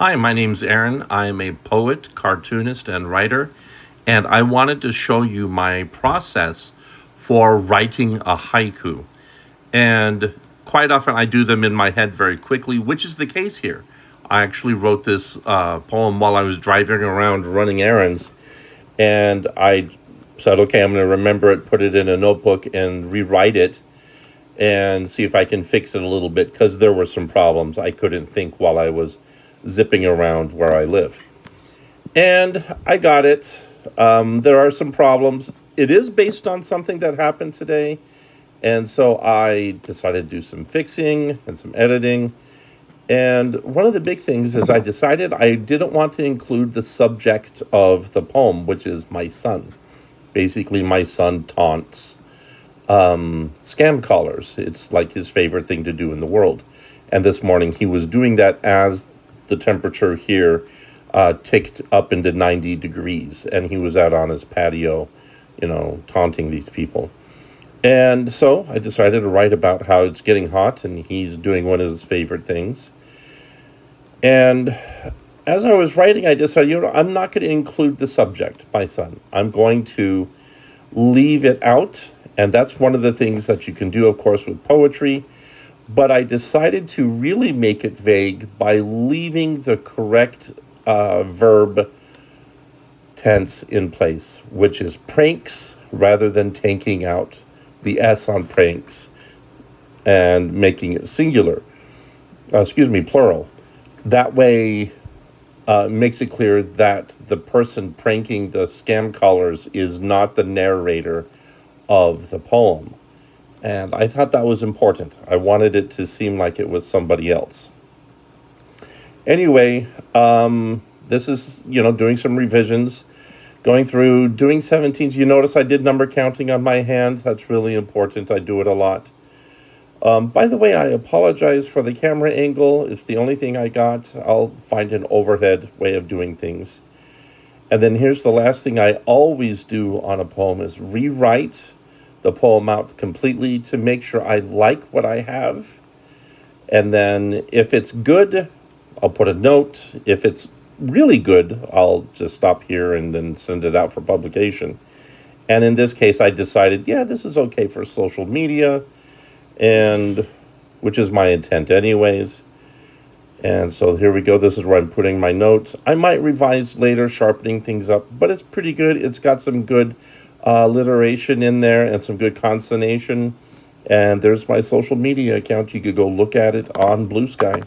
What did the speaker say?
Hi, my name's Aaron. I'm a poet, cartoonist, and writer, and I wanted to show you my process for writing a haiku. And quite often I do them in my head very quickly, which is the case here. I actually wrote this poem while I was driving around running errands, and I said, okay, I'm going to remember it, put it in a notebook, and rewrite it and see if I can fix it a little bit because there were some problems. I couldn't think while I was zipping around where I live. And I got it. There are some problems. It is based on something that happened today. And so I decided to do some fixing and some editing. And one of the big things is I decided I didn't want to include the subject of the poem, which is my son. Basically, my son taunts scam callers. It's like his favorite thing to do in the world. And this morning he was doing that as the temperature here ticked up into 90 degrees. And he was out on his patio, taunting these people. And so I decided to write about how it's getting hot and he's doing one of his favorite things. And as I was writing, I decided, I'm not going to include the subject, my son. I'm going to leave it out. And that's one of the things that you can do, of course, with poetry. But I decided to really make it vague by leaving the correct verb tense in place, which is pranks rather than taking out the S on pranks and making it singular, plural. That way makes it clear that the person pranking the scam callers is not the narrator of the poem. And I thought that was important. I wanted it to seem like it was somebody else. Anyway, this is, doing some revisions, going through, doing 17s. You notice I did number counting on my hands. That's really important. I do it a lot. By the way, I apologize for the camera angle. It's the only thing I got. I'll find an overhead way of doing things. And then here's the last thing I always do on a poem is rewrite the poem out completely to make sure I like what I have. And then if it's good, I'll put a note. If it's really good, I'll just stop here and then send it out for publication. And in this case, I decided, this is okay for social media, and which is my intent anyways. And so here we go. This is where I'm putting my notes. I might revise later, sharpening things up, but it's pretty good. It's got some good alliteration in there and some good consonation. And there's my social media account. You could go look at it on Blue Sky.